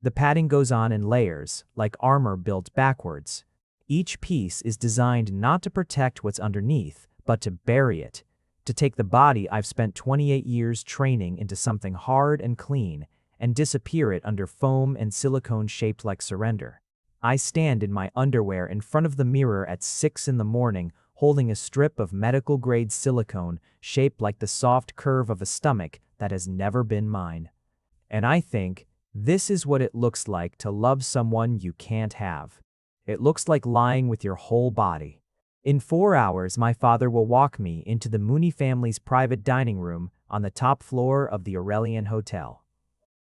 The padding goes on in layers, like armor built backwards. Each piece is designed not to protect what's underneath, but to bury it, to take the body I've spent 28 years training into something hard and clean, and disappear it under foam and silicone shaped like surrender. I stand in my underwear in front of the mirror at 6 in the morning, holding a strip of medical-grade silicone shaped like the soft curve of a stomach that has never been mine. And I think, this is what it looks like to love someone you can't have. It looks like lying with your whole body. In 4 hours, my father will walk me into the Mooney family's private dining room on the top floor of the Aurelian Hotel.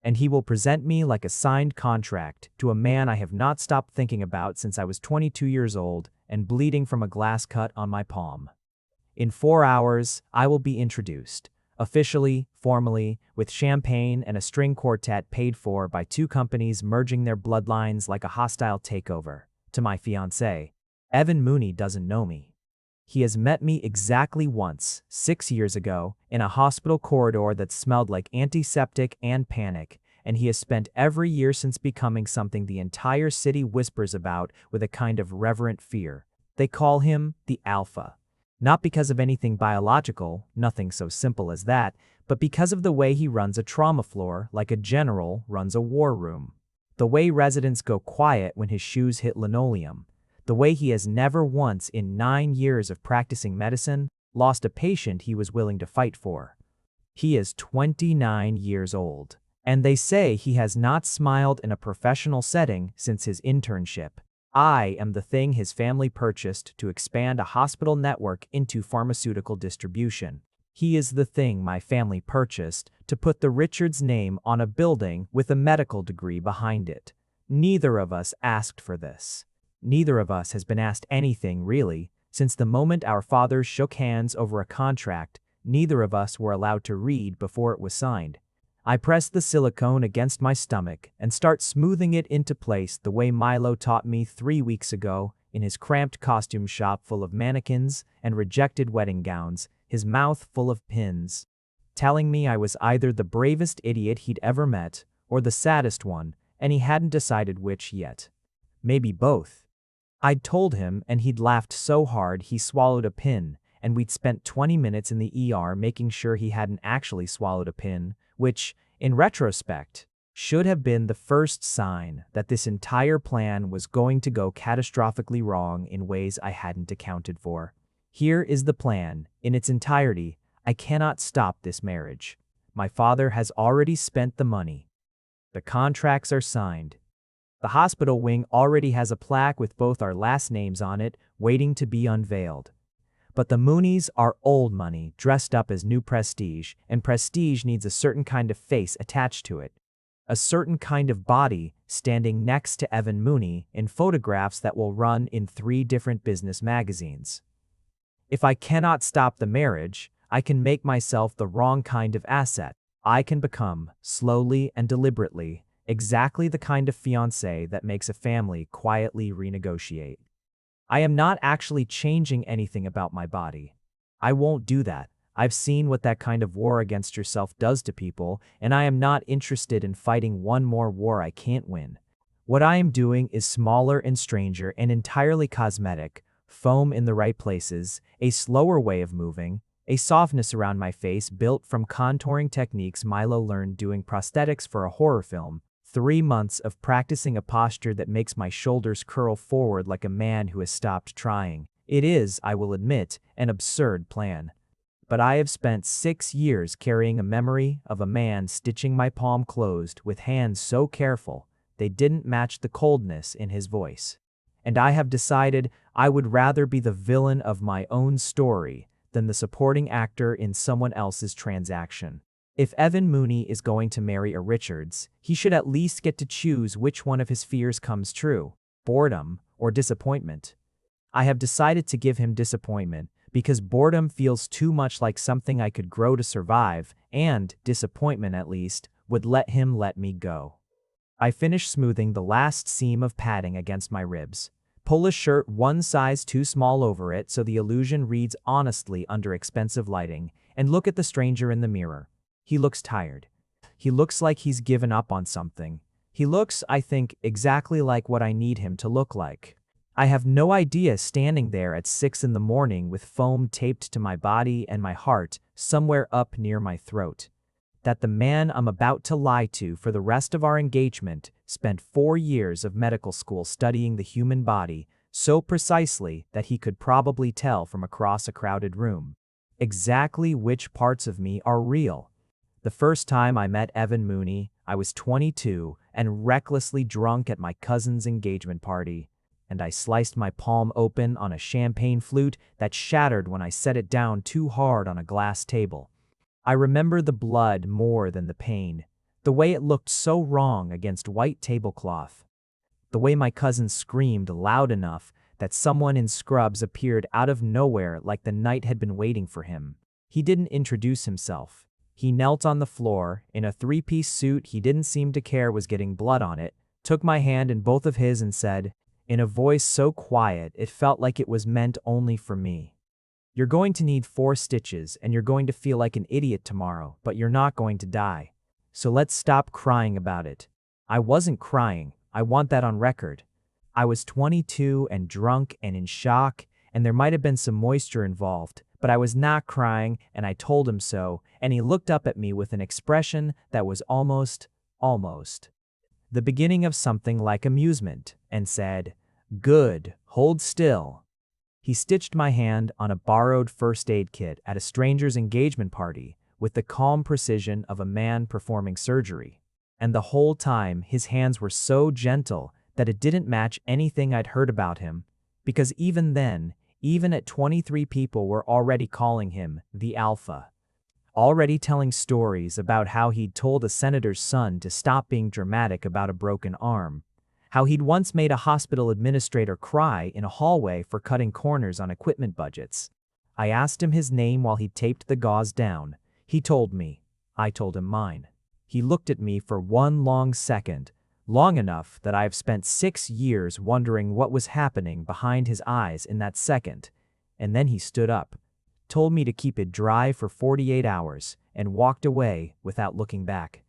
And he will present me like a signed contract to a man I have not stopped thinking about since I was 22 years old and bleeding from a glass cut on my palm. In 4 hours, I will be introduced, officially, formally, with champagne and a string quartet paid for by 2 companies merging their bloodlines like a hostile takeover, to my fiancé. Evan Mooney doesn't know me. He has met me exactly once, 6 years ago, in a hospital corridor that smelled like antiseptic and panic, and he has spent every year since becoming something the entire city whispers about with a kind of reverent fear. They call him the Alpha. Not because of anything biological, nothing so simple as that, but because of the way he runs a trauma floor like a general runs a war room. The way residents go quiet when his shoes hit linoleum. The way he has never once in 9 years of practicing medicine lost a patient he was willing to fight for. He is 29 years old, and they say he has not smiled in a professional setting since his internship. I am the thing his family purchased to expand a hospital network into pharmaceutical distribution. He is the thing my family purchased to put the Richards name on a building with a medical degree behind it. Neither of us asked for this. Neither of us has been asked anything, really, since the moment our fathers shook hands over a contract neither of us were allowed to read before it was signed. I press the silicone against my stomach and start smoothing it into place the way Milo taught me 3 weeks ago in his cramped costume shop full of mannequins and rejected wedding gowns, his mouth full of pins, telling me I was either the bravest idiot he'd ever met or the saddest one, and he hadn't decided which yet. Maybe both. I'd told him, and he'd laughed so hard he swallowed a pin, and we'd spent 20 minutes in the ER making sure he hadn't actually swallowed a pin, which, in retrospect, should have been the first sign that this entire plan was going to go catastrophically wrong in ways I hadn't accounted for. Here is the plan, in its entirety. I cannot stop this marriage. My father has already spent the money. The contracts are signed. The hospital wing already has a plaque with both our last names on it, waiting to be unveiled. But the Moonies are old money dressed up as new prestige, and prestige needs a certain kind of face attached to it. A certain kind of body standing next to Evan Mooney in photographs that will run in 3 different business magazines. If I cannot stop the marriage, I can make myself the wrong kind of asset. I can become, slowly and deliberately, exactly the kind of fiancé that makes a family quietly renegotiate. I am not actually changing anything about my body. I won't do that. I've seen what that kind of war against yourself does to people, and I am not interested in fighting one more war I can't win. What I am doing is smaller and stranger and entirely cosmetic, foam in the right places, a slower way of moving, a softness around my face built from contouring techniques Milo learned doing prosthetics for a horror film, 3 months of practicing a posture that makes my shoulders curl forward like a man who has stopped trying. It is, I will admit, an absurd plan. But I have spent 6 years carrying a memory of a man stitching my palm closed with hands so careful they didn't match the coldness in his voice. And I have decided I would rather be the villain of my own story than the supporting actor in someone else's transaction. If Evan Mooney is going to marry a Richards, he should at least get to choose which one of his fears comes true, boredom or disappointment. I have decided to give him disappointment because boredom feels too much like something I could grow to survive, and disappointment, at least, would let him let me go. I finish smoothing the last seam of padding against my ribs, pull a shirt 1 size too small over it so the illusion reads honestly under expensive lighting, and look at the stranger in the mirror. He looks tired. He looks like he's given up on something. He looks, I think, exactly like what I need him to look like. I have no idea standing there at 6 in the morning with foam taped to my body and my heart somewhere up near my throat, that the man I'm about to lie to for the rest of our engagement spent 4 years of medical school studying the human body so precisely that he could probably tell from across a crowded room exactly which parts of me are real. The first time I met Evan Mooney, I was 22 and recklessly drunk at my cousin's engagement party, and I sliced my palm open on a champagne flute that shattered when I set it down too hard on a glass table. I remember the blood more than the pain, the way it looked so wrong against white tablecloth, the way my cousin screamed loud enough that someone in scrubs appeared out of nowhere like the night had been waiting for him. He didn't introduce himself. He knelt on the floor, in a three-piece suit he didn't seem to care was getting blood on it, took my hand in both of his and said, in a voice so quiet it felt like it was meant only for me, "You're going to need 4 stitches and you're going to feel like an idiot tomorrow, but you're not going to die. So let's stop crying about it." I wasn't crying. I want that on record. I was 22 and drunk and in shock, and there might have been some moisture involved, but I was not crying, and I told him so, and he looked up at me with an expression that was almost the beginning of something like amusement, and said, "Good, hold still." He stitched my hand on a borrowed first aid kit at a stranger's engagement party with the calm precision of a man performing surgery. And the whole time, his hands were so gentle that it didn't match anything I'd heard about him, because even then, even at 23, people were already calling him the Alpha. Already telling stories about how he'd told a senator's son to stop being dramatic about a broken arm, how he'd once made a hospital administrator cry in a hallway for cutting corners on equipment budgets. I asked him his name while he taped the gauze down. He told me. I told him mine. He looked at me for one long second, long enough that I've spent 6 years wondering what was happening behind his eyes in that second, and then he stood up, told me to keep it dry for 48 hours, and walked away without looking back.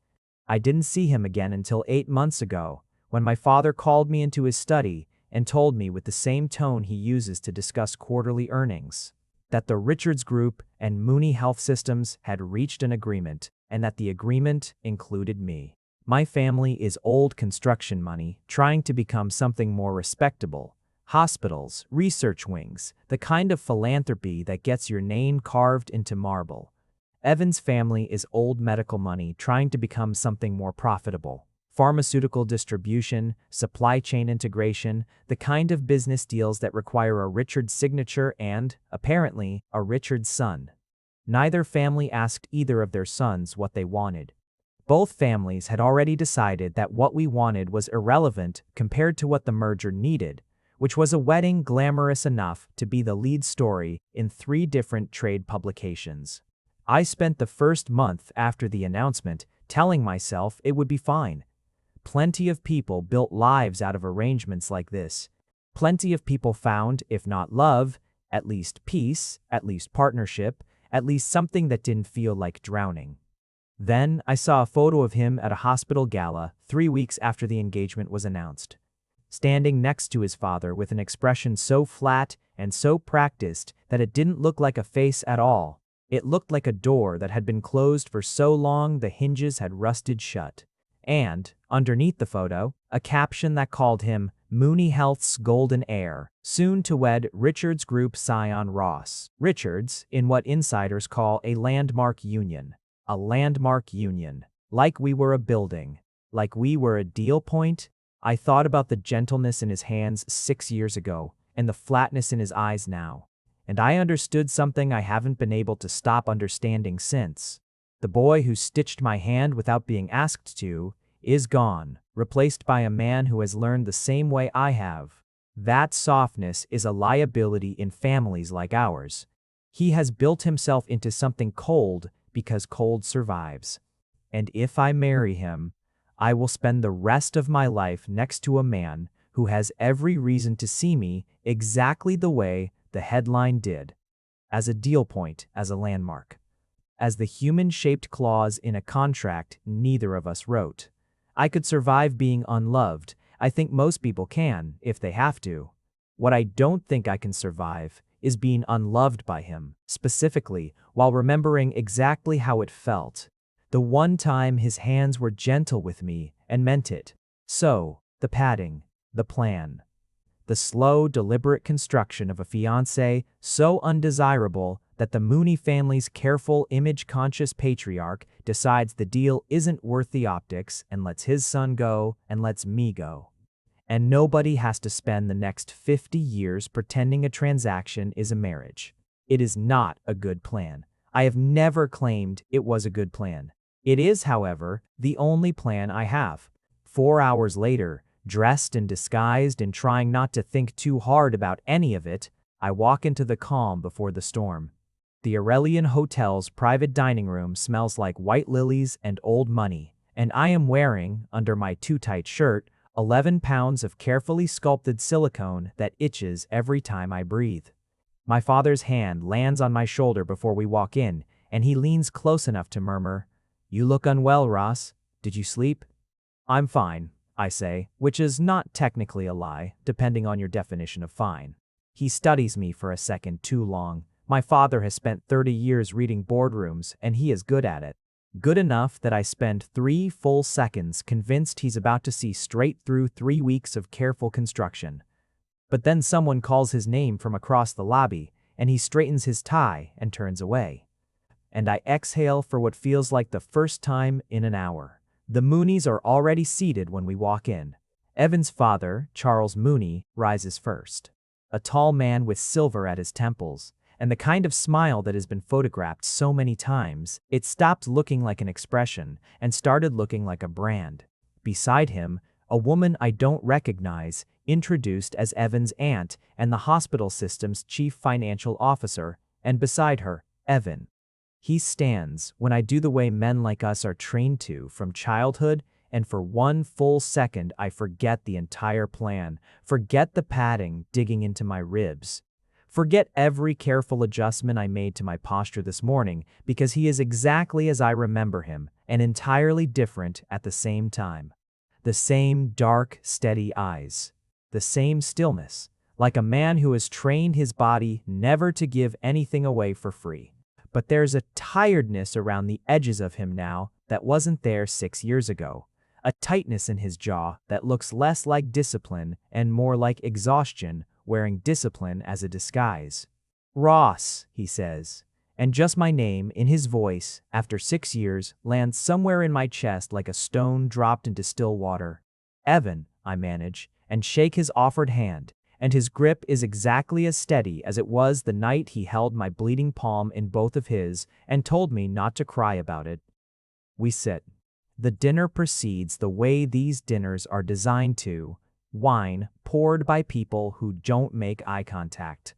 I didn't see him again until 8 months ago, when my father called me into his study and told me with the same tone he uses to discuss quarterly earnings, that the Richards Group and Mooney Health Systems had reached an agreement, and that the agreement included me. My family is old construction money trying to become something more respectable. Hospitals, research wings, the kind of philanthropy that gets your name carved into marble. Evan's family is old medical money trying to become something more profitable. Pharmaceutical distribution, supply chain integration, the kind of business deals that require a Richards signature and, apparently, a Richards son. Neither family asked either of their sons what they wanted. Both families had already decided that what we wanted was irrelevant compared to what the merger needed, which was a wedding glamorous enough to be the lead story in 3 different trade publications. I spent the first month after the announcement telling myself it would be fine. Plenty of people built lives out of arrangements like this. Plenty of people found, if not love, at least peace, at least partnership, at least something that didn't feel like drowning. Then I saw a photo of him at a hospital gala 3 weeks after the engagement was announced, standing next to his father with an expression so flat and so practiced that it didn't look like a face at all. It looked like a door that had been closed for so long the hinges had rusted shut. And, underneath the photo, a caption that called him Mooney Health's golden heir, soon to wed Richards Group scion Ross. Richards, in what insiders call a landmark union. A landmark union. Like we were a building. Like we were a deal point. I thought about the gentleness in his hands 6 years ago, and the flatness in his eyes now. And I understood something I haven't been able to stop understanding since. The boy who stitched my hand without being asked to is gone, replaced by a man who has learned the same way I have. That softness is a liability in families like ours. He has built himself into something cold because cold survives. And if I marry him, I will spend the rest of my life next to a man who has every reason to see me exactly the way the headline did, as a deal point, as a landmark, as the human-shaped clause in a contract neither of us wrote. I could survive being unloved. I think most people can, if they have to. What I don't think I can survive is being unloved by him, specifically while remembering exactly how it felt. The one time his hands were gentle with me and meant it. So, the padding, the plan. The slow, deliberate construction of a fiancé so undesirable that the Mooney family's careful, image-conscious patriarch decides the deal isn't worth the optics and lets his son go and lets me go. And nobody has to spend the next 50 years pretending a transaction is a marriage. It is not a good plan. I have never claimed it was a good plan. It is, however, the only plan I have. 4 hours later, dressed and disguised and trying not to think too hard about any of it, I walk into the calm before the storm. The Aurelian Hotel's private dining room smells like white lilies and old money, and I am wearing, under my too-tight shirt, 11 pounds of carefully sculpted silicone that itches every time I breathe. My father's hand lands on my shoulder before we walk in, and he leans close enough to murmur, "You look unwell, Ross. Did you sleep?" "I'm fine," I say, which is not technically a lie, depending on your definition of fine. He studies me for a second too long. My father has spent 30 years reading boardrooms, and he is good at it. Good enough that I spend 3 full seconds convinced he's about to see straight through 3 weeks of careful construction. But then someone calls his name from across the lobby, and he straightens his tie and turns away. And I exhale for what feels like the first time in an hour. The Mooneys are already seated when we walk in. Evan's father, Charles Mooney, rises first. A tall man with silver at his temples, and the kind of smile that has been photographed so many times, it stopped looking like an expression and started looking like a brand. Beside him, a woman I don't recognize, introduced as Evan's aunt and the hospital system's chief financial officer, and beside her, Evan. He stands when I do the way men like us are trained to from childhood, and for 1 full second I forget the entire plan, forget the padding digging into my ribs. Forget every careful adjustment I made to my posture this morning, because he is exactly as I remember him, and entirely different at the same time. The same dark, steady eyes. The same stillness, like a man who has trained his body never to give anything away for free. But there's a tiredness around the edges of him now that wasn't there 6 years ago. A tightness in his jaw that looks less like discipline and more like exhaustion, wearing discipline as a disguise. "Ross," he says, and just my name in his voice, after 6 years, lands somewhere in my chest like a stone dropped into still water. "Evan," I manage, and shake his offered hand, and his grip is exactly as steady as it was the night he held my bleeding palm in both of his and told me not to cry about it. We sit. The dinner proceeds the way these dinners are designed to. Wine poured by people who don't make eye contact.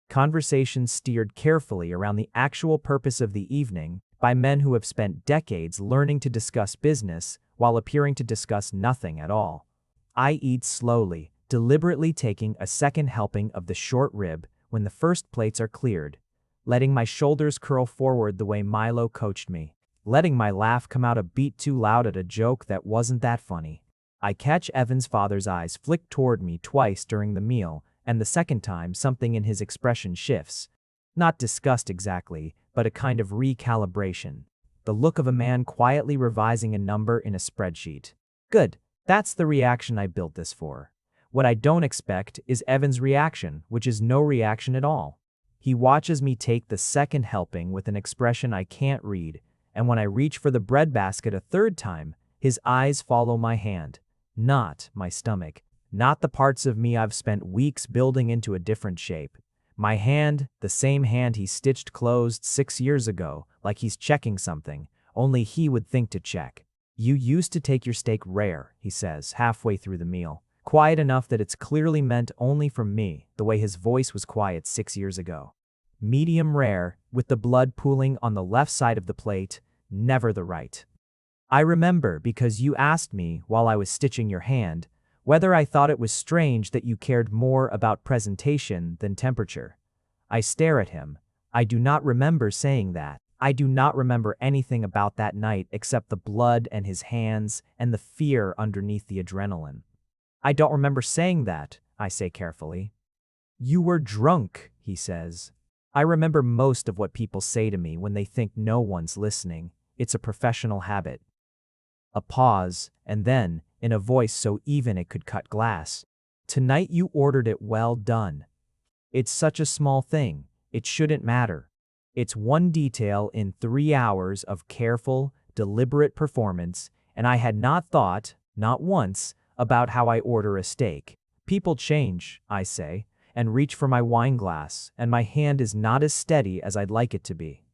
Conversation steered carefully around the actual purpose of the evening by men who have spent decades learning to discuss business while appearing to discuss nothing at all. I eat slowly, deliberately taking a second helping of the short rib when the first plates are cleared, letting my shoulders curl forward the way Milo coached me, letting my laugh come out a beat too loud at a joke that wasn't that funny. I catch Evan's father's eyes flick toward me twice during the meal, and the second time something in his expression shifts. Not disgust exactly, but a kind of recalibration. The look of a man quietly revising a number in a spreadsheet. Good, that's the reaction I built this for. What I don't expect is Evan's reaction, which is no reaction at all. He watches me take the second helping with an expression I can't read, and when I reach for the breadbasket a third time, his eyes follow my hand. Not my stomach, not the parts of me I've spent weeks building into a different shape. My hand, the same hand he stitched closed 6 years ago, like he's checking something, only he would think to check. "You used to take your steak rare," he says, halfway through the meal. Quiet enough that it's clearly meant only for me, the way his voice was quiet 6 years ago. Medium rare, with the blood pooling on the left side of the plate, never the right. "I remember because you asked me while I was stitching your hand whether I thought it was strange that you cared more about presentation than temperature." I stare at him. I do not remember saying that. I do not remember anything about that night except the blood and his hands and the fear underneath the adrenaline. I don't remember saying that, I say carefully. You were drunk, he says. I remember most of what people say to me when they think no one's listening. It's a professional habit. A pause, and then, in a voice so even it could cut glass, tonight you ordered it well done. It's such a small thing, it shouldn't matter. It's one detail in 3 hours of careful, deliberate performance, and I had not thought, not once, about how I order a steak. People change, I say, and reach for my wine glass, and my hand is not as steady as I'd like it to be.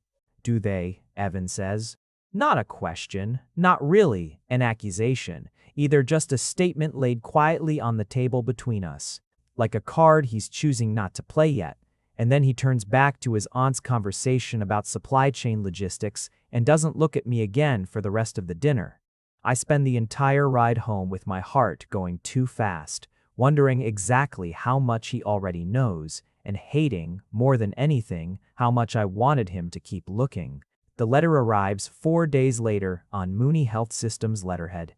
Do they? Evan says. Not a question, not really an accusation, either just a statement laid quietly on the table between us, like a card he's choosing not to play yet, and then he turns back to his aunt's conversation about supply chain logistics and doesn't look at me again for the rest of the dinner. I spend the entire ride home with my heart going too fast, wondering exactly how much he already knows, and hating, more than anything, how much I wanted him to keep looking. The letter arrives 4 days later on Mooney Health System's letterhead,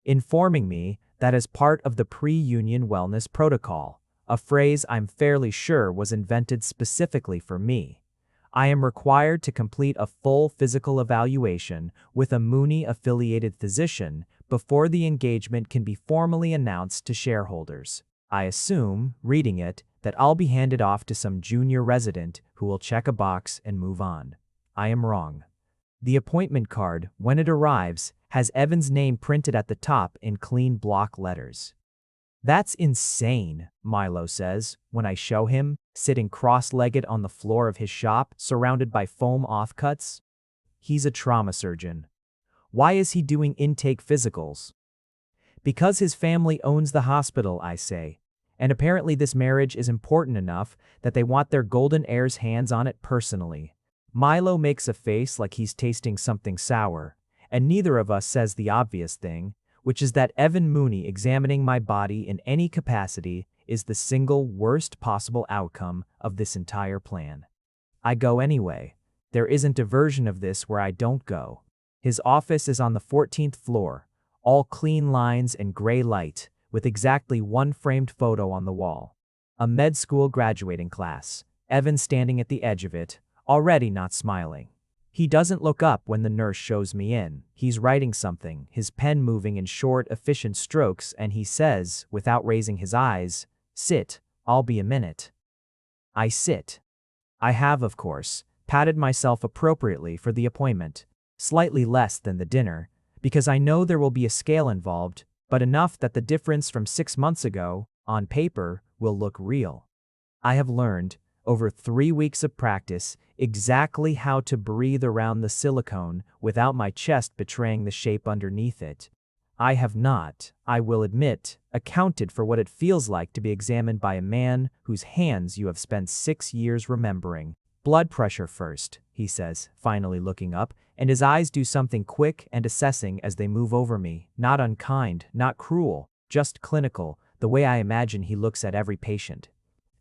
informing me that as part of the pre-union wellness protocol, a phrase I'm fairly sure was invented specifically for me, I am required to complete a full physical evaluation with a Mooney-affiliated physician before the engagement can be formally announced to shareholders. I assume, reading it, that I'll be handed off to some junior resident who will check a box and move on. I am wrong. The appointment card, when it arrives, has Evan's name printed at the top in clean block letters. That's insane, Milo says, when I show him, sitting cross-legged on the floor of his shop, surrounded by foam offcuts. He's a trauma surgeon. Why is he doing intake physicals? Because his family owns the hospital, I say, and apparently this marriage is important enough that they want their golden heir's hands on it personally. Milo makes a face like he's tasting something sour, and neither of us says the obvious thing, which is that Evan Mooney examining my body in any capacity is the single worst possible outcome of this entire plan. I go anyway. There isn't a version of this where I don't go. His office is on the 14th floor, all clean lines and gray light, with exactly one framed photo on the wall. A med school graduating class, Evan standing at the edge of it, already not smiling. He doesn't look up when the nurse shows me in. He's writing something, his pen moving in short, efficient strokes, and he says, without raising his eyes, "Sit, I'll be a minute." I sit. I have, of course, patted myself appropriately for the appointment, slightly less than the dinner, because I know there will be a scale involved, but enough that the difference from 6 months ago, on paper, will look real. I have learned, over 3 weeks of practice, exactly how to breathe around the silicone without my chest betraying the shape underneath it. I have not, I will admit, accounted for what it feels like to be examined by a man whose hands you have spent 6 years remembering. Blood pressure first, he says, finally looking up, and his eyes do something quick and assessing as they move over me, not unkind, not cruel, just clinical, the way I imagine he looks at every patient.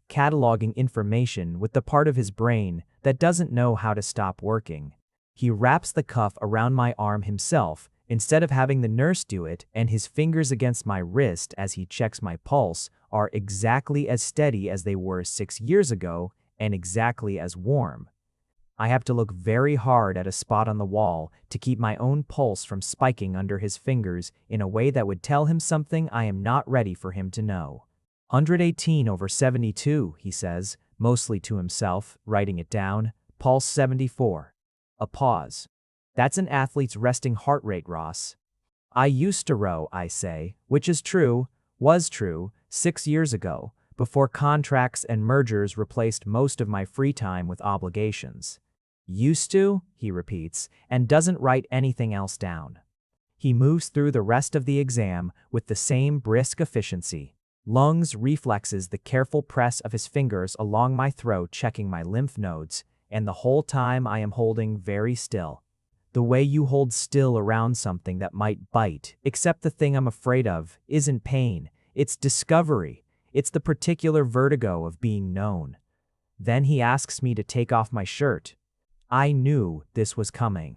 Cataloging information with the part of his brain that doesn't know how to stop working. He wraps the cuff around my arm himself, instead of having the nurse do it, and his fingers against my wrist as he checks my pulse are exactly as steady as they were 6 years ago and exactly as warm. I have to look very hard at a spot on the wall to keep my own pulse from spiking under his fingers in a way that would tell him something I am not ready for him to know. 118/72, he says, mostly to himself, writing it down. Pulse 74. A pause. That's an athlete's resting heart rate, Ross. I used to row, I say, which is true, was true, 6 years ago, before contracts and mergers replaced most of my free time with obligations. Used to, he repeats, and doesn't write anything else down. He moves through the rest of the exam with the same brisk efficiency. Lungs reflexes the careful press of his fingers along my throat, checking my lymph nodes, and the whole time I am holding very still. The way you hold still around something that might bite, except the thing I'm afraid of, isn't pain, it's discovery. It's the particular vertigo of being known. Then he asks me to take off my shirt. I knew this was coming.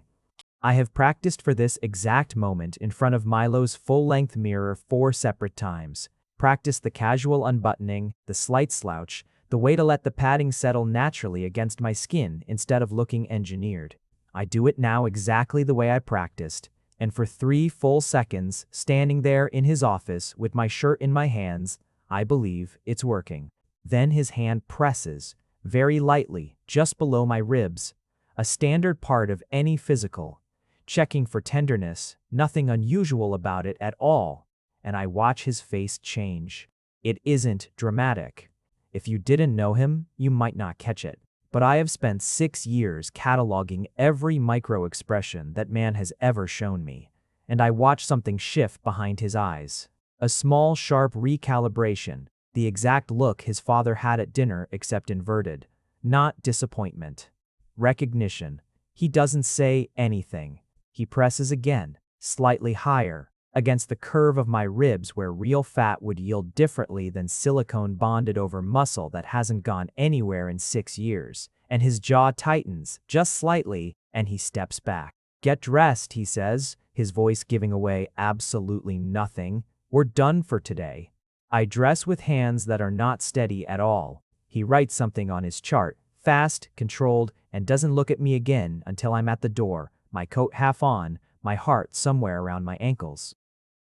I have practiced for this exact moment in front of Milo's full-length mirror 4 separate times. Practiced the casual unbuttoning, the slight slouch, the way to let the padding settle naturally against my skin instead of looking engineered. I do it now exactly the way I practiced, and for 3 full seconds, standing there in his office with my shirt in my hands, I believe it's working. Then his hand presses, very lightly, just below my ribs, a standard part of any physical. Checking for tenderness, nothing unusual about it at all, and I watch his face change. It isn't dramatic. If you didn't know him, you might not catch it. But I have spent 6 years cataloging every micro-expression that man has ever shown me, and I watch something shift behind his eyes. A small, sharp recalibration, the exact look his father had at dinner except inverted. Not disappointment. Recognition. He doesn't say anything. He presses again, slightly higher, against the curve of my ribs where real fat would yield differently than silicone bonded over muscle that hasn't gone anywhere in 6 years, and his jaw tightens, just slightly, and he steps back. "Get dressed," he says, his voice giving away absolutely nothing. "We're done for today." I dress with hands that are not steady at all. He writes something on his chart, fast, controlled, and doesn't look at me again until I'm at the door, my coat half on, my heart somewhere around my ankles.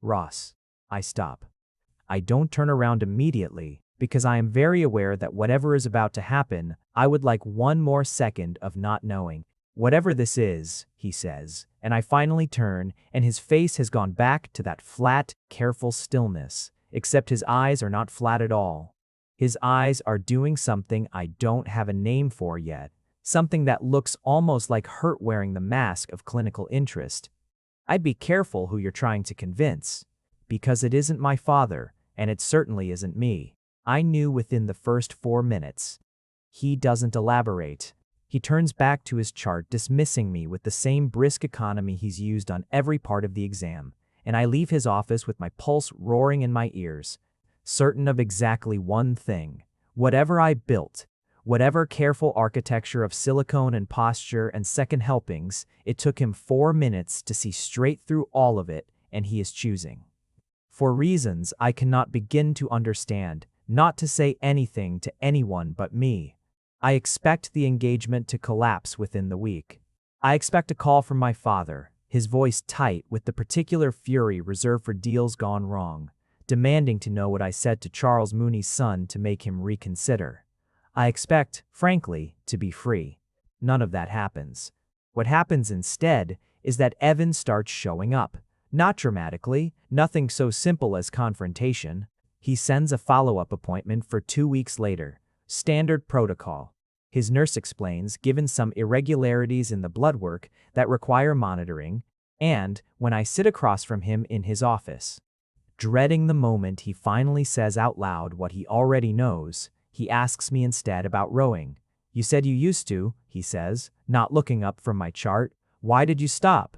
"Ross." I stop. I don't turn around immediately, because I am very aware that whatever is about to happen, I would like one more second of not knowing. "Whatever this is," he says, and I finally turn, and his face has gone back to that flat, careful stillness, except his eyes are not flat at all. His eyes are doing something I don't have a name for yet, something that looks almost like hurt wearing the mask of clinical interest. I'd be careful who you're trying to convince, because it isn't my father, and it certainly isn't me. I knew within the first 4 minutes. He doesn't elaborate. He turns back to his chart, dismissing me with the same brisk economy he's used on every part of the exam, and I leave his office with my pulse roaring in my ears, certain of exactly one thing. Whatever I built, whatever careful architecture of silicone and posture and second helpings, it took him 4 minutes to see straight through all of it, and he is choosing. For reasons I cannot begin to understand, not to say anything to anyone but me. I expect the engagement to collapse within the week. I expect a call from my father, his voice tight with the particular fury reserved for deals gone wrong, demanding to know what I said to Charles Mooney's son to make him reconsider. I expect, frankly, to be free. None of that happens. What happens instead is that Evan starts showing up. Not dramatically, nothing so simple as confrontation. He sends a follow-up appointment for 2 weeks later. Standard protocol. His nurse explains, given some irregularities in the blood work that require monitoring, and when I sit across from him in his office. Dreading the moment he finally says out loud what he already knows, he asks me instead about rowing. "You said you used to," he says, not looking up from my chart. "Why did you stop?"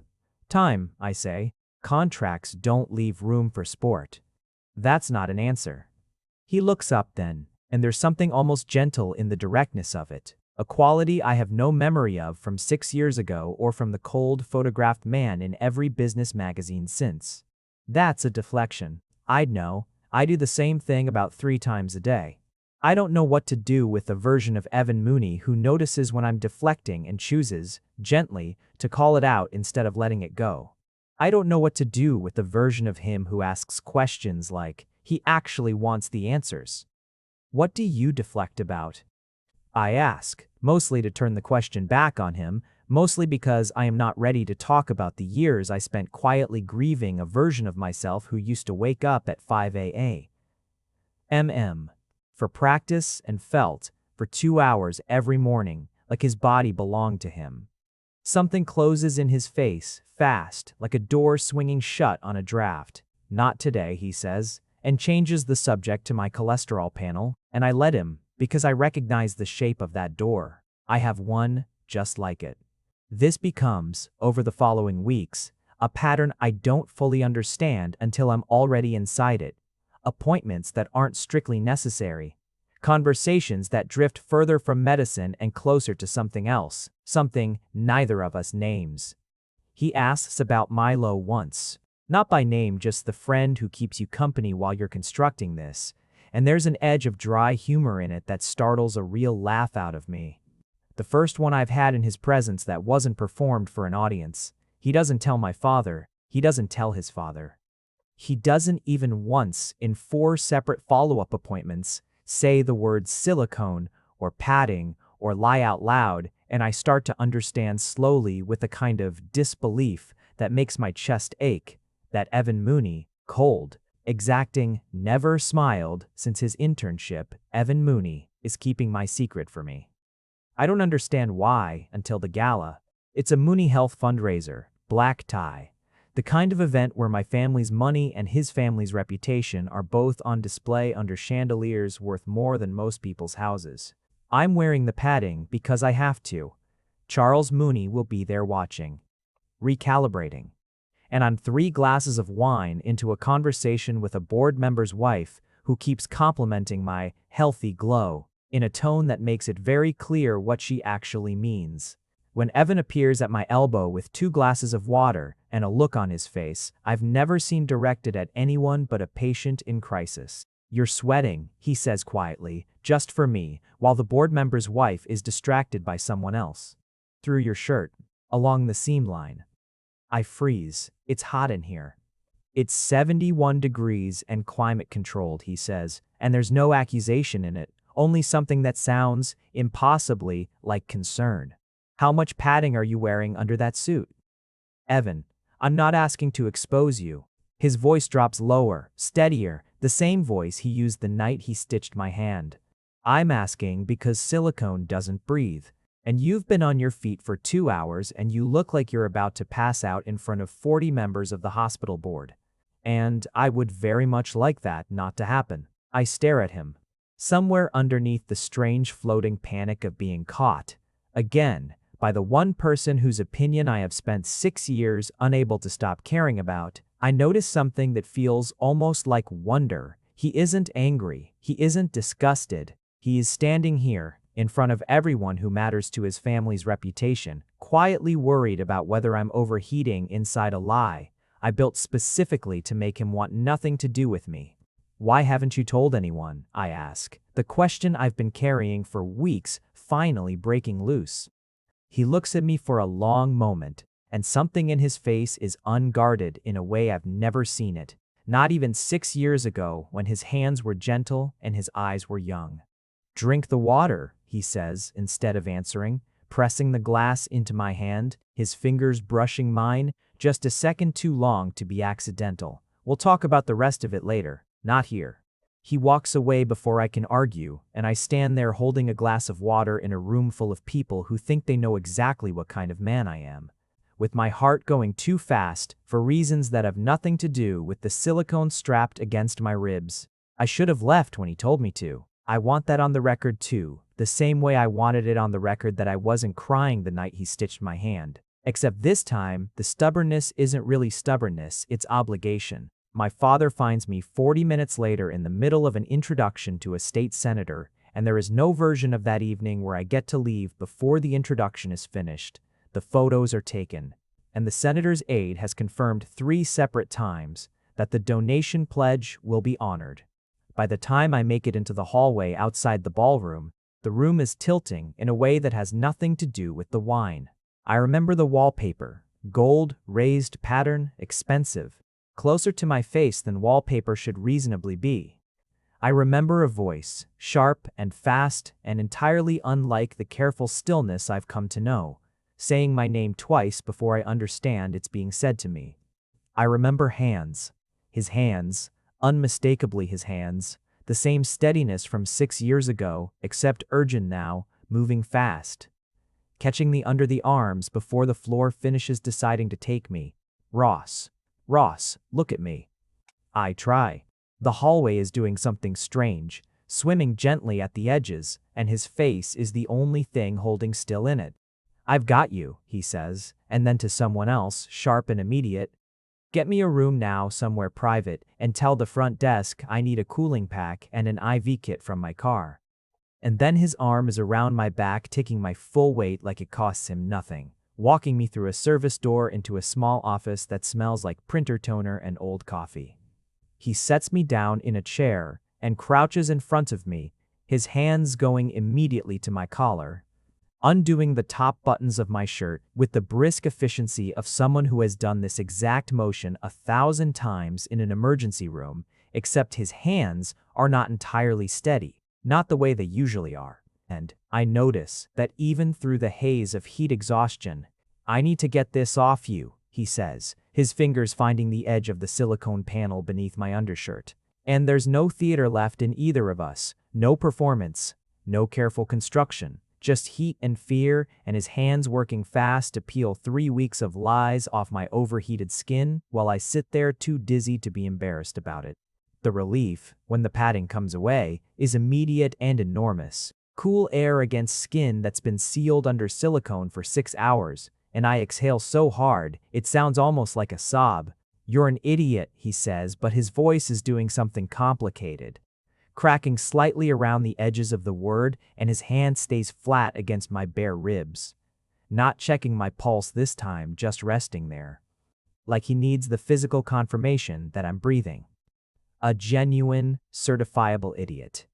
"Time," I say. "Contracts don't leave room for sport." That's not an answer. He looks up then, and there's something almost gentle in the directness of it, a quality I have no memory of from 6 years ago or from the cold, photographed man in every business magazine since. That's a deflection. I'd know. I do the same thing about 3 times a day. I don't know what to do with the version of Evan Mooney who notices when I'm deflecting and chooses, gently, to call it out instead of letting it go. I don't know what to do with the version of him who asks questions like, he actually wants the answers. "What do you deflect about?" I ask, mostly to turn the question back on him, mostly because I am not ready to talk about the years I spent quietly grieving a version of myself who used to wake up at 5 a.m. for practice and felt, for 2 hours every morning, like his body belonged to him. Something closes in his face, fast, like a door swinging shut on a draft. "Not today," he says, and changes the subject to my cholesterol panel, and I let him, because I recognize the shape of that door. I have one just like it. This becomes, over the following weeks, a pattern I don't fully understand until I'm already inside it. Appointments that aren't strictly necessary. Conversations that drift further from medicine and closer to something else, something neither of us names. He asks about Milo once. Not by name, just the friend who keeps you company while you're constructing this. And there's an edge of dry humor in it that startles a real laugh out of me. The first one I've had in his presence that wasn't performed for an audience. He doesn't tell my father. He doesn't tell his father. He doesn't even once, in 4 separate follow-up appointments, say the words silicone or padding or lie out loud, and I start to understand slowly with a kind of disbelief that makes my chest ache that Evan Mooney, cold, exacting, never smiled since his internship, Evan Mooney, is keeping my secret for me. I don't understand why until the gala. It's a Mooney Health fundraiser, black tie. The kind of event where my family's money and his family's reputation are both on display under chandeliers worth more than most people's houses. I'm wearing the padding because I have to. Charles Mooney will be there watching. Recalibrating. And I'm 3 glasses of wine into a conversation with a board member's wife who keeps complimenting my healthy glow in a tone that makes it very clear what she actually means. When Evan appears at my elbow with 2 glasses of water and a look on his face I've never seen directed at anyone but a patient in crisis. "You're sweating," he says quietly, just for me, while the board member's wife is distracted by someone else. "Through your shirt, along the seam line." I freeze. It's hot in here. "It's 71 degrees and climate controlled," he says, and there's no accusation in it, only something that sounds, impossibly, like concern. "How much padding are you wearing under that suit?" "Evan, I'm not asking to expose you." His voice drops lower, steadier, the same voice he used the night he stitched my hand. "I'm asking because silicone doesn't breathe. And you've been on your feet for 2 hours and you look like you're about to pass out in front of 40 members of the hospital board. And I would very much like that not to happen." I stare at him. Somewhere underneath the strange floating panic of being caught, again, by the one person whose opinion I have spent 6 years unable to stop caring about, I notice something that feels almost like wonder. He isn't angry. He isn't disgusted. He is standing here, in front of everyone who matters to his family's reputation, quietly worried about whether I'm overheating inside a lie I built specifically to make him want nothing to do with me. "Why haven't you told anyone?" I ask, the question I've been carrying for weeks finally breaking loose. He looks at me for a long moment, and something in his face is unguarded in a way I've never seen it, not even 6 years ago when his hands were gentle and his eyes were young. "Drink the water," he says, instead of answering, pressing the glass into my hand, his fingers brushing mine, just a second too long to be accidental. "We'll talk about the rest of it later, not here." He walks away before I can argue, and I stand there holding a glass of water in a room full of people who think they know exactly what kind of man I am, with my heart going too fast for reasons that have nothing to do with the silicone strapped against my ribs. I should have left when he told me to. I want that on the record too, the same way I wanted it on the record that I wasn't crying the night he stitched my hand. Except this time, the stubbornness isn't really stubbornness, it's obligation. My father finds me 40 minutes later in the middle of an introduction to a state senator, and there is no version of that evening where I get to leave before the introduction is finished. The photos are taken, and the senator's aide has confirmed 3 separate times that the donation pledge will be honored. By the time I make it into the hallway outside the ballroom, the room is tilting in a way that has nothing to do with the wine. I remember the wallpaper, gold, raised pattern, expensive, closer to my face than wallpaper should reasonably be. I remember a voice, sharp and fast and entirely unlike the careful stillness I've come to know, saying my name twice before I understand it's being said to me. I remember hands. His hands, unmistakably his hands, the same steadiness from 6 years ago, except urgent now, moving fast. Catching me under the arms before the floor finishes deciding to take me. "Ross. Ross, look at me." I try. The hallway is doing something strange, swimming gently at the edges, and his face is the only thing holding still in it. "I've got you," he says, and then to someone else, sharp and immediate, "Get me a room now somewhere private and tell the front desk I need a cooling pack and an IV kit from my car." And then his arm is around my back, taking my full weight like it costs him nothing, walking me through a service door into a small office that smells like printer toner and old coffee. He sets me down in a chair and crouches in front of me, his hands going immediately to my collar, undoing the top buttons of my shirt with the brisk efficiency of someone who has done this exact motion 1,000 times in an emergency room, except his hands are not entirely steady, not the way they usually are. And I notice that even through the haze of heat exhaustion, "I need to get this off you," he says, his fingers finding the edge of the silicone panel beneath my undershirt. And there's no theater left in either of us, no performance, no careful construction, just heat and fear, and his hands working fast to peel 3 weeks of lies off my overheated skin while I sit there too dizzy to be embarrassed about it. The relief, when the padding comes away, is immediate and enormous. Cool air against skin that's been sealed under silicone for 6 hours, and I exhale so hard, it sounds almost like a sob. "You're an idiot," he says, but his voice is doing something complicated, cracking slightly around the edges of the word, and his hand stays flat against my bare ribs. Not checking my pulse this time, just resting there. Like he needs the physical confirmation that I'm breathing. A genuine, certifiable idiot.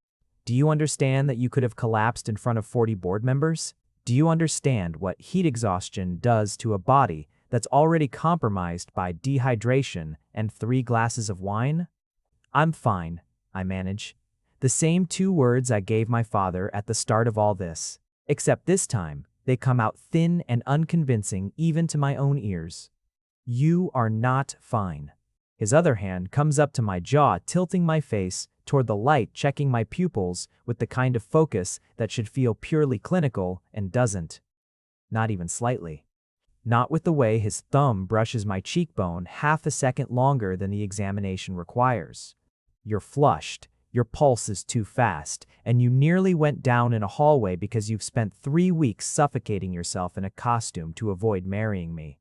Do you understand that you could have collapsed in front of 40 board members? Do you understand what heat exhaustion does to a body that's already compromised by dehydration and 3 glasses of wine? "I'm fine," I manage. The same 2 words I gave my father at the start of all this, except this time they come out thin and unconvincing even to my own ears. "You are not fine." His other hand comes up to my jaw, tilting my face toward the light, checking my pupils with the kind of focus that should feel purely clinical and doesn't. Not even slightly. Not with the way his thumb brushes my cheekbone half a second longer than the examination requires. "You're flushed, your pulse is too fast, and you nearly went down in a hallway because you've spent 3 weeks suffocating yourself in a costume to avoid marrying me."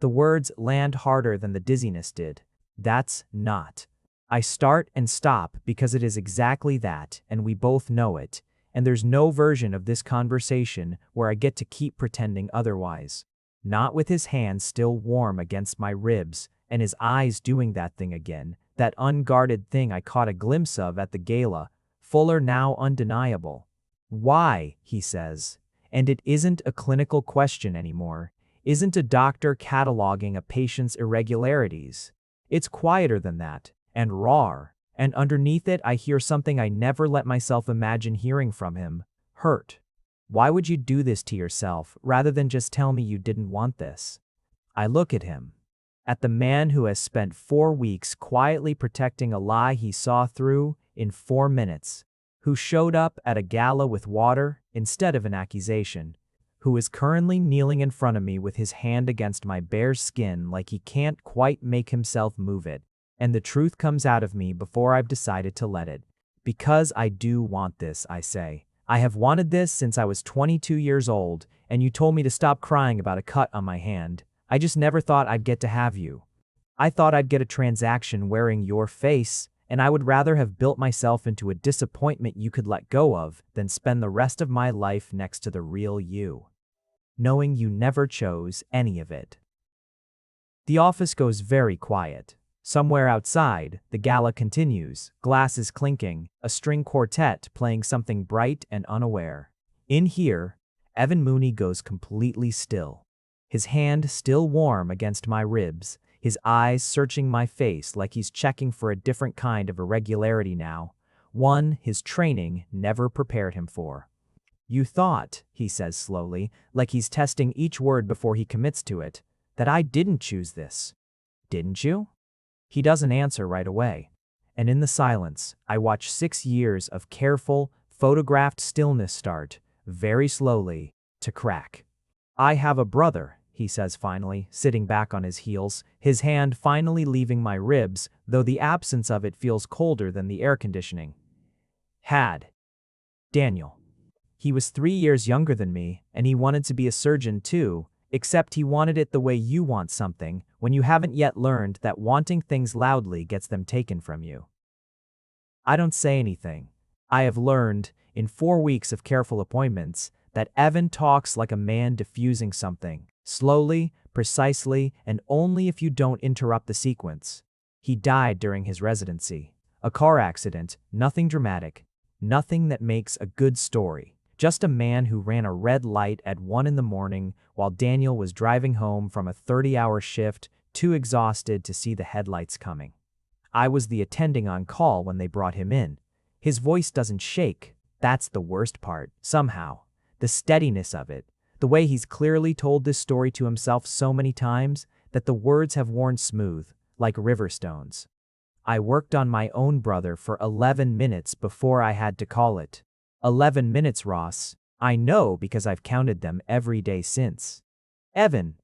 The words land harder than the dizziness did. That's not. I start and stop because it is exactly that, and we both know it, and there's no version of this conversation where I get to keep pretending otherwise. Not with his hands still warm against my ribs, and his eyes doing that thing again, that unguarded thing I caught a glimpse of at the gala, fuller now undeniable. "Why?" he says. And it isn't a clinical question anymore, isn't a doctor cataloging a patient's irregularities. It's quieter than that, and raw, and underneath it I hear something I never let myself imagine hearing from him: hurt. "Why would you do this to yourself rather than just tell me you didn't want this?" I look at him. At the man who has spent 4 weeks quietly protecting a lie he saw through in 4 minutes, who showed up at a gala with water instead of an accusation, who is currently kneeling in front of me with his hand against my bare skin like he can't quite make himself move it, and the truth comes out of me before I've decided to let it. "Because I do want this," I say. "I have wanted this since I was 22 years old, and you told me to stop crying about a cut on my hand. I just never thought I'd get to have you. I thought I'd get a transaction wearing your face, and I would rather have built myself into a disappointment you could let go of than spend the rest of my life next to the real you, knowing you never chose any of it." The office goes very quiet. Somewhere outside, the gala continues, glasses clinking, a string quartet playing something bright and unaware. In here, Evan Mooney goes completely still. His hand still warm against my ribs, his eyes searching my face like he's checking for a different kind of irregularity now, one his training never prepared him for. "You thought," he says slowly, like he's testing each word before he commits to it, "that I didn't choose this. Didn't you?" He doesn't answer right away, and in the silence, I watch 6 years of careful, photographed stillness start, very slowly, to crack. "I have a brother," he says finally, sitting back on his heels, his hand finally leaving my ribs, though the absence of it feels colder than the air conditioning. "Had. Daniel. He was 3 years younger than me, and he wanted to be a surgeon too, except he wanted it the way you want something, when you haven't yet learned that wanting things loudly gets them taken from you." I don't say anything. I have learned, in 4 weeks of careful appointments, that Evan talks like a man diffusing something, slowly, precisely, and only if you don't interrupt the sequence. He died during his residency. A car accident, nothing dramatic, nothing that makes a good story. Just a man who ran a red light at 1 in the morning while Daniel was driving home from a 30-hour shift, too exhausted to see the headlights coming. I was the attending on call when they brought him in. His voice doesn't shake. That's the worst part, somehow. The steadiness of it. The way he's clearly told this story to himself so many times that the words have worn smooth, like river stones. I worked on my own brother for 11 minutes before I had to call it. 11 minutes, Ross. I know because I've counted them every day since. Evan,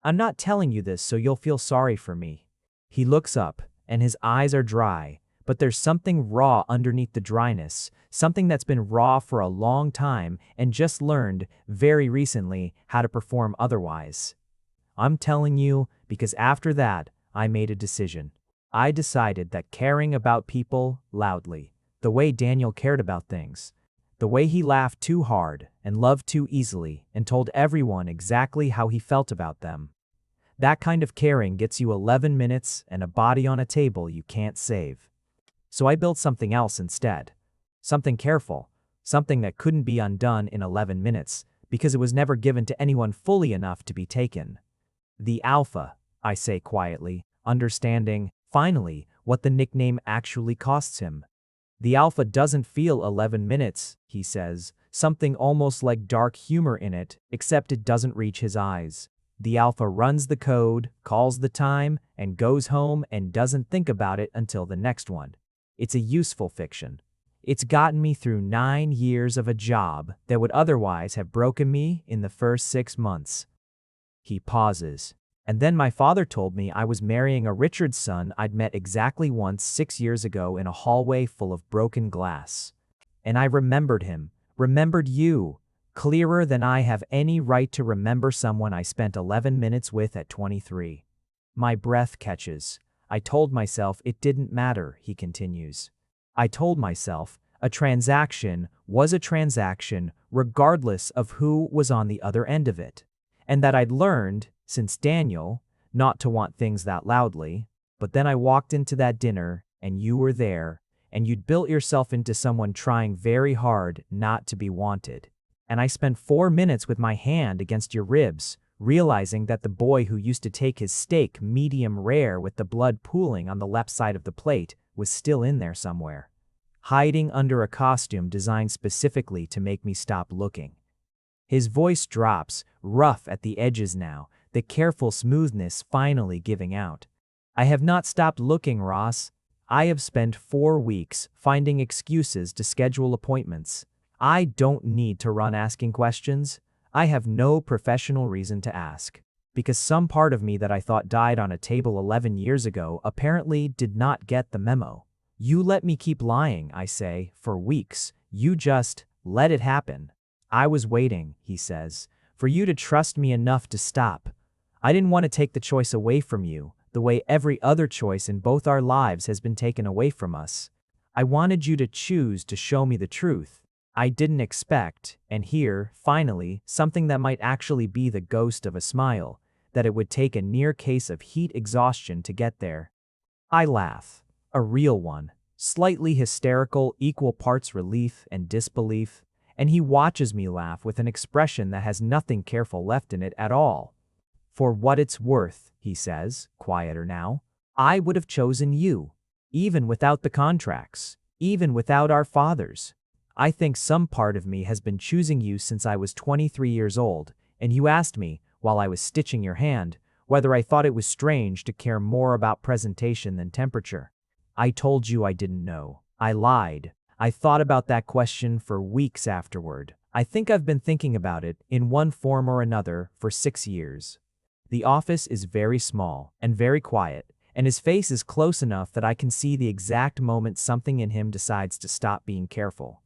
I'm not telling you this so you'll feel sorry for me. He looks up, and his eyes are dry, but there's something raw underneath the dryness, something that's been raw for a long time and just learned, very recently, how to perform otherwise. I'm telling you because after that, I made a decision. I decided that caring about people loudly, the way Daniel cared about things, the way he laughed too hard and loved too easily and told everyone exactly how he felt about them, that kind of caring gets you 11 minutes and a body on a table you can't save. So I built something else instead. Something careful, something that couldn't be undone in 11 minutes because it was never given to anyone fully enough to be taken. The Alpha, I say quietly, understanding, finally, what the nickname actually costs him. The Alpha doesn't feel 11 minutes, he says, something almost like dark humor in it, except it doesn't reach his eyes. The Alpha runs the code, calls the time, and goes home and doesn't think about it until the next one. It's a useful fiction. It's gotten me through 9 years of a job that would otherwise have broken me in the first 6 months. He pauses. And then my father told me I was marrying a Richard's son I'd met exactly once 6 years ago in a hallway full of broken glass. And I remembered him, remembered you, clearer than I have any right to remember someone I spent 11 minutes with at 23. My breath catches. I told myself it didn't matter, he continues. I told myself a transaction was a transaction regardless of who was on the other end of it, and that I'd learned, since Daniel, not to want things that loudly. But then I walked into that dinner, and you were there, and you'd built yourself into someone trying very hard not to be wanted. And I spent 4 minutes with my hand against your ribs, realizing that the boy who used to take his steak medium rare with the blood pooling on the left side of the plate was still in there somewhere, hiding under a costume designed specifically to make me stop looking. His voice drops, rough at the edges now, the careful smoothness finally giving out. I have not stopped looking, Ross. I have spent 4 weeks finding excuses to schedule appointments. I don't need to run asking questions. I have no professional reason to ask. Because some part of me that I thought died on a table 11 years ago apparently did not get the memo. You let me keep lying, I say, for weeks. You just let it happen. I was waiting, he says, for you to trust me enough to stop. I didn't want to take the choice away from you, the way every other choice in both our lives has been taken away from us. I wanted you to choose to show me the truth. I didn't expect, and here, finally, something that might actually be the ghost of a smile, that it would take a near case of heat exhaustion to get there. I laugh. A real one. Slightly hysterical, equal parts relief and disbelief, and he watches me laugh with an expression that has nothing careful left in it at all. For what it's worth, he says, quieter now, I would have chosen you, even without the contracts, even without our fathers. I think some part of me has been choosing you since I was 23 years old, and you asked me, while I was stitching your hand, whether I thought it was strange to care more about presentation than temperature. I told you I didn't know. I lied. I thought about that question for weeks afterward. I think I've been thinking about it, in one form or another, for 6 years. The office is very small and very quiet, and his face is close enough that I can see the exact moment something in him decides to stop being careful.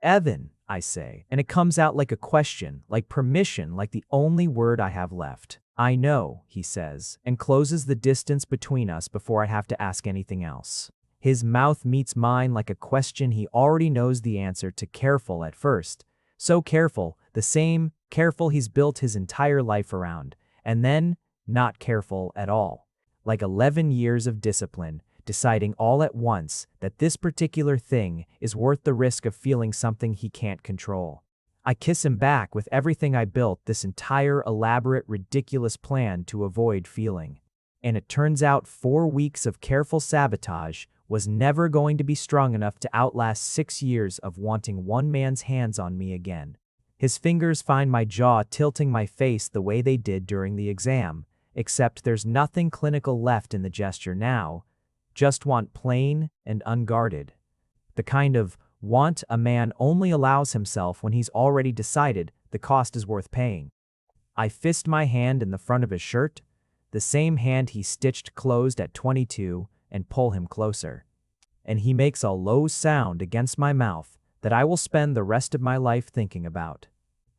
Evan, I say, and it comes out like a question, like permission, like the only word I have left. I know, he says, and closes the distance between us before I have to ask anything else. His mouth meets mine like a question he already knows the answer to, careful at first. So careful, the same careful he's built his entire life around, and then not careful at all. Like 11 years of discipline, deciding all at once that this particular thing is worth the risk of feeling something he can't control. I kiss him back with everything I built this entire elaborate, ridiculous plan to avoid feeling. And it turns out 4 weeks of careful sabotage was never going to be strong enough to outlast 6 years of wanting one man's hands on me again. His fingers find my jaw, tilting my face the way they did during the exam, except there's nothing clinical left in the gesture now. Just want plain and unguarded. The kind of want a man only allows himself when he's already decided the cost is worth paying. I fist my hand in the front of his shirt, the same hand he stitched closed at 22, and pull him closer. And he makes a low sound against my mouth that I will spend the rest of my life thinking about.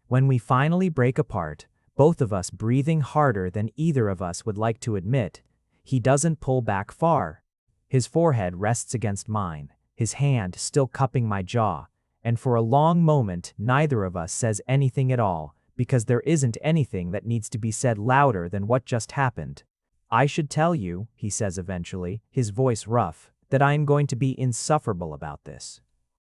When we finally break apart, both of us breathing harder than either of us would like to admit, he doesn't pull back far. His forehead rests against mine, his hand still cupping my jaw, and for a long moment neither of us says anything at all, because there isn't anything that needs to be said louder than what just happened. I should tell you, he says eventually, his voice rough, that I am going to be insufferable about this.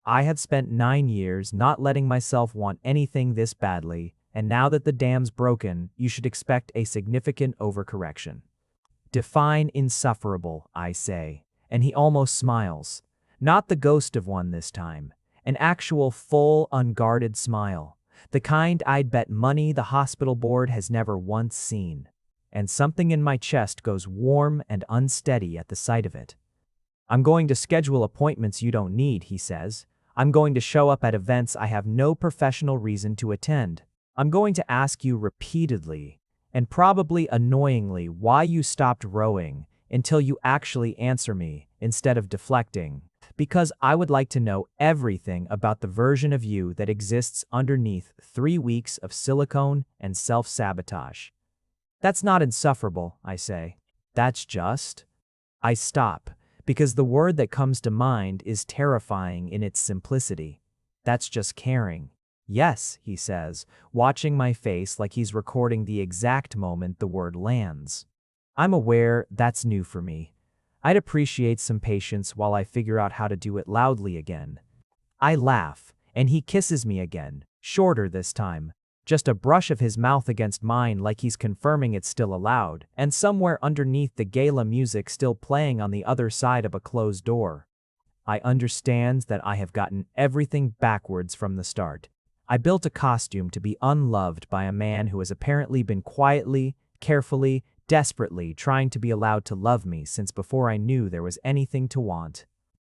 I have spent 9 years not letting myself want anything this badly, and now that the dam's broken, you should expect a significant overcorrection. Define insufferable, I say, and he almost smiles. Not the ghost of one this time, an actual full, unguarded smile, the kind I'd bet money the hospital board has never once seen. And something in my chest goes warm and unsteady at the sight of it. I'm going to schedule appointments you don't need, he says. I'm going to show up at events I have no professional reason to attend. I'm going to ask you repeatedly, and probably annoyingly, why you stopped rowing until you actually answer me instead of deflecting. Because I would like to know everything about the version of you that exists underneath 3 weeks of silicone and self-sabotage. That's not insufferable, I say. That's just... I stop, because the word that comes to mind is terrifying in its simplicity. That's just caring. Yes, he says, watching my face like he's recording the exact moment the word lands. I'm aware that's new for me. I'd appreciate some patience while I figure out how to do it loudly again. I laugh, and he kisses me again, shorter this time. Just a brush of his mouth against mine like he's confirming it's still allowed, and somewhere underneath the gala music still playing on the other side of a closed door. I understand that I have gotten everything backwards from the start. I built a costume to be unloved by a man who has apparently been quietly, carefully, desperately trying to be allowed to love me since before I knew there was anything to want.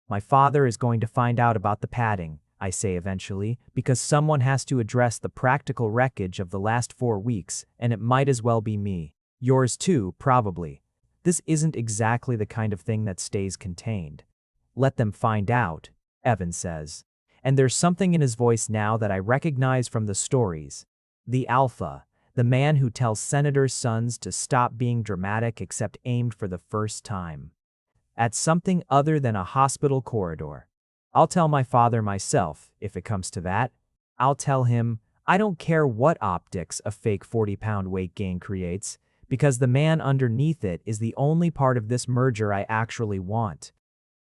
My father is going to find out about the padding, I say eventually, because someone has to address the practical wreckage of the last 4 weeks, and it might as well be me. Yours too, probably. This isn't exactly the kind of thing that stays contained. Let them find out, Evan says. And there's something in his voice now that I recognize from the stories. The alpha, the man who tells senators' sons to stop being dramatic except aimed for the first time. At something other than a hospital corridor. I'll tell my father myself, if it comes to that. I'll tell him, I don't care what optics a fake 40-pound weight gain creates, because the man underneath it is the only part of this merger I actually want.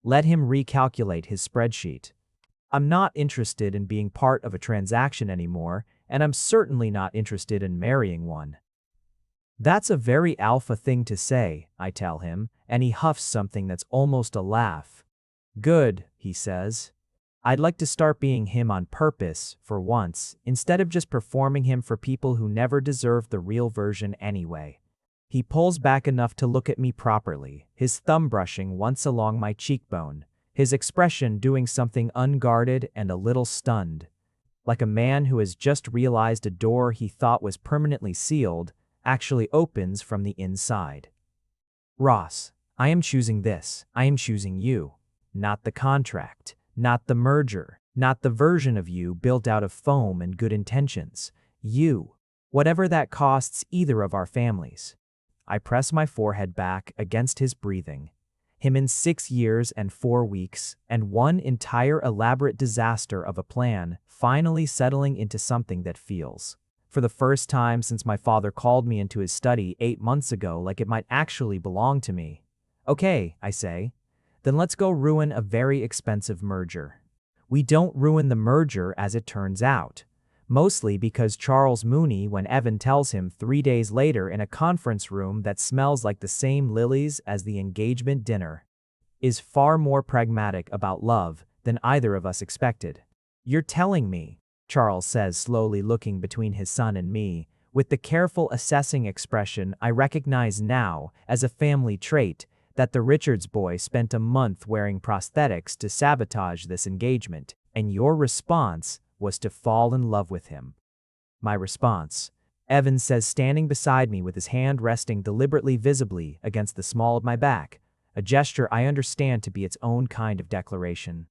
Let him recalculate his spreadsheet. I'm not interested in being part of a transaction anymore, and I'm certainly not interested in marrying one. That's a very alpha thing to say, I tell him, and he huffs something that's almost a laugh. Good, he says. I'd like to start being him on purpose, for once, instead of just performing him for people who never deserve the real version anyway. He pulls back enough to look at me properly, his thumb brushing once along my cheekbone, his expression doing something unguarded and a little stunned. Like a man who has just realized a door he thought was permanently sealed actually opens from the inside. Ross, I am choosing this. I am choosing you. Not the contract, not the merger, not the version of you built out of foam and good intentions. You, whatever that costs either of our families. I press my forehead back against his breathing. Him in 6 years and 4 weeks, and one entire elaborate disaster of a plan, finally settling into something that feels, for the first time since my father called me into his study 8 months ago, like it might actually belong to me. Okay, I say. Then let's go ruin a very expensive merger. We don't ruin the merger as it turns out. Mostly because Charles Mooney, when Evan tells him 3 days later in a conference room that smells like the same lilies as the engagement dinner, is far more pragmatic about love than either of us expected. You're telling me, Charles says, slowly looking between his son and me, with the careful assessing expression I recognize now as a family trait, that the Richards boy spent a month wearing prosthetics to sabotage this engagement, and your response was to fall in love with him. My response, Evan says, standing beside me with his hand resting deliberately visibly against the small of my back, a gesture I understand to be its own kind of declaration,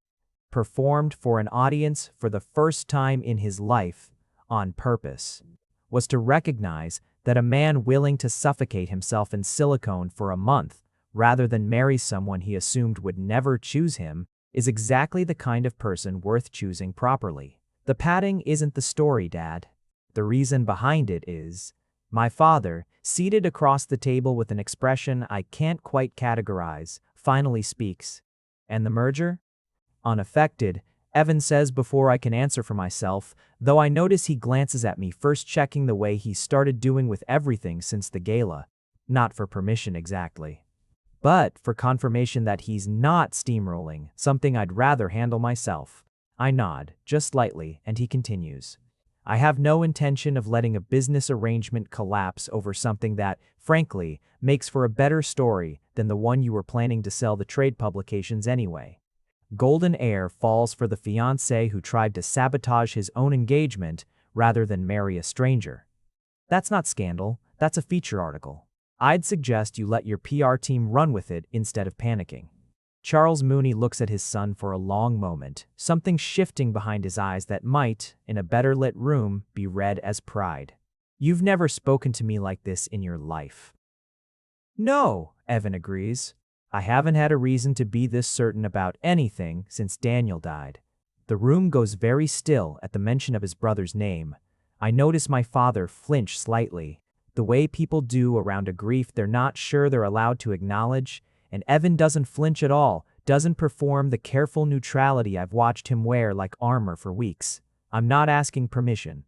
performed for an audience for the first time in his life, on purpose, was to recognize that a man willing to suffocate himself in silicone for a month rather than marry someone he assumed would never choose him is exactly the kind of person worth choosing properly. The padding isn't the story, Dad. The reason behind it is, my father, seated across the table with an expression I can't quite categorize, finally speaks. And the merger? Unaffected, Evan says before I can answer for myself, though I notice he glances at me, first checking the way he started doing with everything since the gala. Not for permission exactly, but for confirmation that he's not steamrolling, something I'd rather handle myself. I nod, just slightly, and he continues. I have no intention of letting a business arrangement collapse over something that, frankly, makes for a better story than the one you were planning to sell the trade publications anyway. Golden air falls for the fiancé who tried to sabotage his own engagement rather than marry a stranger. That's not scandal, that's a feature article. I'd suggest you let your PR team run with it instead of panicking. Charles Mooney looks at his son for a long moment, something shifting behind his eyes that might, in a better lit room, be read as pride. You've never spoken to me like this in your life. No, Evan agrees. I haven't had a reason to be this certain about anything since Daniel died. The room goes very still at the mention of his brother's name. I notice my father flinch slightly, the way people do around a grief they're not sure they're allowed to acknowledge, and Evan doesn't flinch at all, doesn't perform the careful neutrality I've watched him wear like armor for weeks. I'm not asking permission.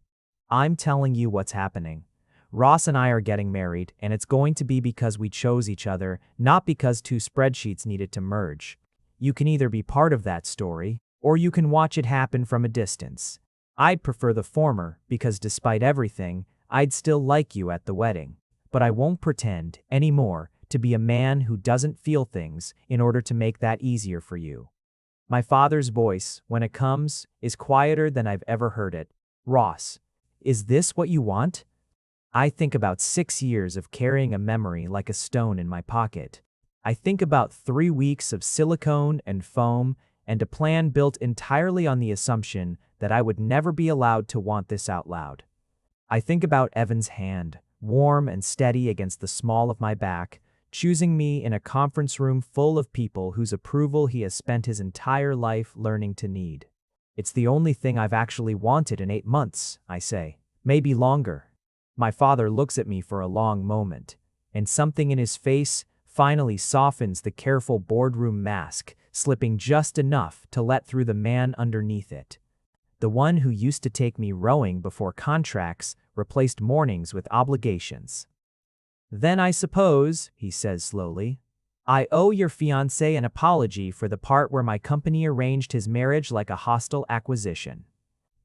I'm telling you what's happening. Ross and I are getting married, and it's going to be because we chose each other, not because 2 spreadsheets needed to merge. You can either be part of that story, or you can watch it happen from a distance. I'd prefer the former, because despite everything, I'd still like you at the wedding. But I won't pretend, anymore, to be a man who doesn't feel things in order to make that easier for you. My father's voice, when it comes, is quieter than I've ever heard it. Ross, is this what you want? I think about 6 years of carrying a memory like a stone in my pocket. I think about 3 weeks of silicone and foam and a plan built entirely on the assumption that I would never be allowed to want this out loud. I think about Evan's hand, warm and steady against the small of my back, choosing me in a conference room full of people whose approval he has spent his entire life learning to need. It's the only thing I've actually wanted in 8 months, I say, maybe longer. My father looks at me for a long moment, and something in his face finally softens the careful boardroom mask, slipping just enough to let through the man underneath it. The one who used to take me rowing before contracts replaced mornings with obligations. Then I suppose, he says slowly, I owe your fiancé an apology for the part where my company arranged his marriage like a hostile acquisition.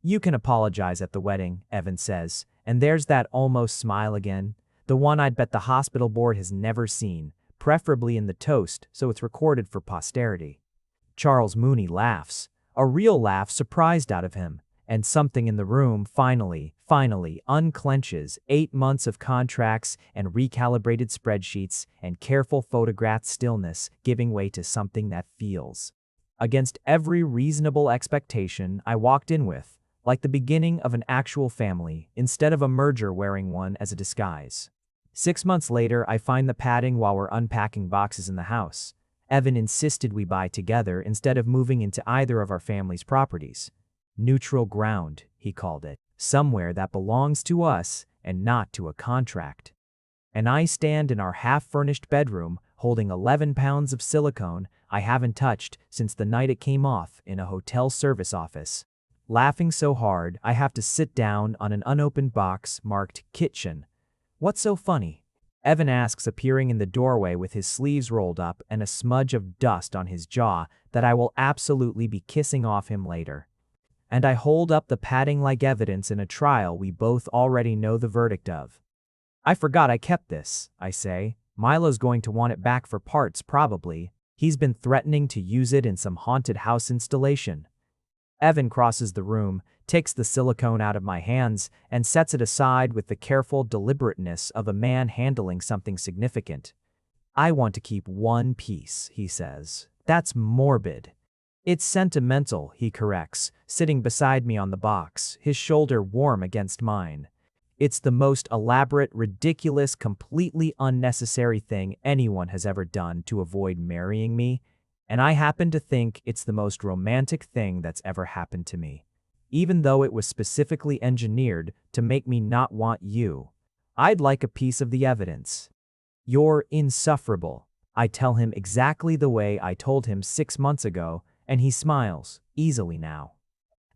You can apologize at the wedding, Evan says, and there's that almost smile again, the one I'd bet the hospital board has never seen, preferably in the toast so it's recorded for posterity. Charles Mooney laughs, a real laugh surprised out of him, and something in the room finally unclenches 8 months of contracts and recalibrated spreadsheets and careful photographed stillness, giving way to something that feels, against every reasonable expectation I walked in with, like the beginning of an actual family instead of a merger wearing one as a disguise. 6 months later, I find the padding while we're unpacking boxes in the house. Evan insisted we buy together instead of moving into either of our family's properties. Neutral ground, he called it. Somewhere that belongs to us and not to a contract. And I stand in our half-furnished bedroom holding 11 pounds of silicone I haven't touched since the night it came off in a hotel service office, laughing so hard I have to sit down on an unopened box marked kitchen. What's so funny? Evan asks, appearing in the doorway with his sleeves rolled up and a smudge of dust on his jaw that I will absolutely be kissing off him later. And I hold up the padding like evidence in a trial we both already know the verdict of. I forgot I kept this, I say. Milo's going to want it back for parts probably. He's been threatening to use it in some haunted house installation. Evan crosses the room, takes the silicone out of my hands, and sets it aside with the careful deliberateness of a man handling something significant. I want to keep one piece, he says. That's morbid. It's sentimental, he corrects, sitting beside me on the box, his shoulder warm against mine. It's the most elaborate, ridiculous, completely unnecessary thing anyone has ever done to avoid marrying me, and I happen to think it's the most romantic thing that's ever happened to me. Even though it was specifically engineered to make me not want you, I'd like a piece of the evidence. You're insufferable. I tell him exactly the way I told him 6 months ago, and he smiles, easily now.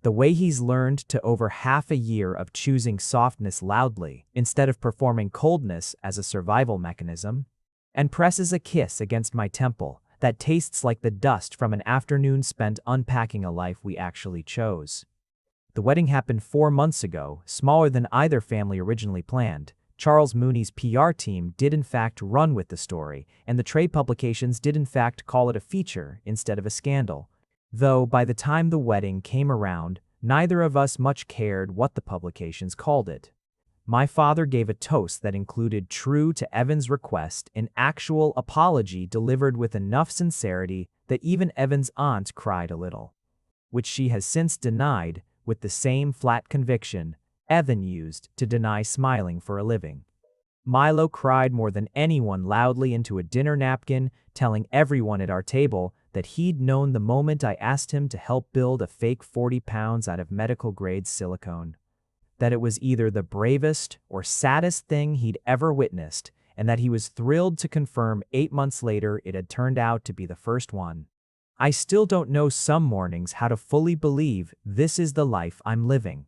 The way he's learned to over half a year of choosing softness loudly instead of performing coldness as a survival mechanism, and presses a kiss against my temple that tastes like the dust from an afternoon spent unpacking a life we actually chose. The wedding happened 4 months ago, smaller than either family originally planned. Charles Mooney's PR team did in fact run with the story, and the trade publications did in fact call it a feature instead of a scandal. Though by the time the wedding came around, neither of us much cared what the publications called it. My father gave a toast that included, true to Evan's request, an actual apology delivered with enough sincerity that even Evan's aunt cried a little, which she has since denied with the same flat conviction Evan used to deny smiling for a living. Milo cried more than anyone loudly into a dinner napkin, telling everyone at our table that he'd known the moment I asked him to help build a fake 40 pounds out of medical-grade silicone. That it was either the bravest or saddest thing he'd ever witnessed, and that he was thrilled to confirm 8 months later it had turned out to be the first one. I still don't know some mornings how to fully believe this is the life I'm living.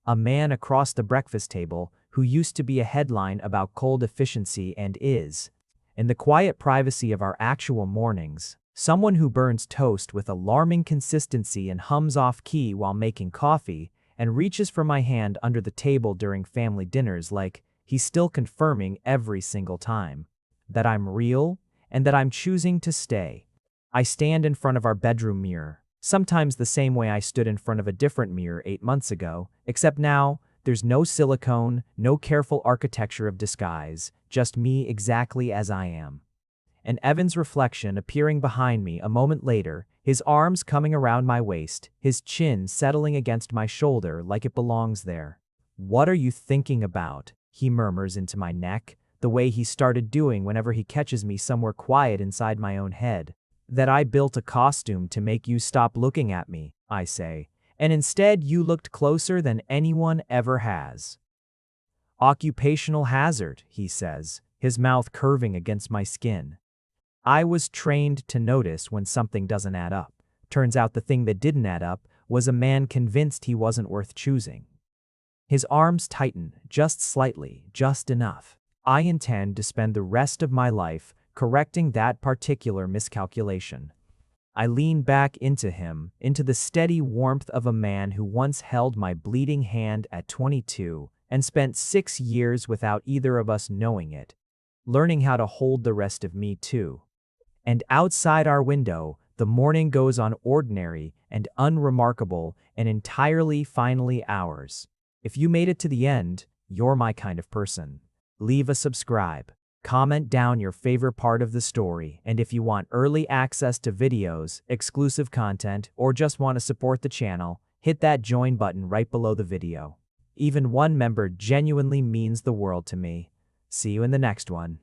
A man across the breakfast table who used to be a headline about cold efficiency and is, in the quiet privacy of our actual mornings, someone who burns toast with alarming consistency and hums off-key while making coffee, and reaches for my hand under the table during family dinners like he's still confirming every single time that I'm real and that I'm choosing to stay. I stand in front of our bedroom mirror, sometimes the same way I stood in front of a different mirror 8 months ago, except now there's no silicone, no careful architecture of disguise, just me exactly as I am. And Evan's reflection appearing behind me a moment later, his arms coming around my waist, his chin settling against my shoulder like it belongs there. "What are you thinking about?" he murmurs into my neck, the way he started doing whenever he catches me somewhere quiet inside my own head. "That I built a costume to make you stop looking at me," I say, "and instead you looked closer than anyone ever has." "Occupational hazard," he says, his mouth curving against my skin. I was trained to notice when something doesn't add up. Turns out the thing that didn't add up was a man convinced he wasn't worth choosing. His arms tighten, just slightly, just enough. I intend to spend the rest of my life correcting that particular miscalculation. I lean back into him, into the steady warmth of a man who once held my bleeding hand at 22 and spent 6 years without either of us knowing it, learning how to hold the rest of me too. And outside our window, the morning goes on ordinary and unremarkable and entirely finally ours. If you made it to the end, you're my kind of person. Leave a subscribe. Comment down your favorite part of the story, and if you want early access to videos, exclusive content, or just want to support the channel, hit that join button right below the video. Even one member genuinely means the world to me. See you in the next one.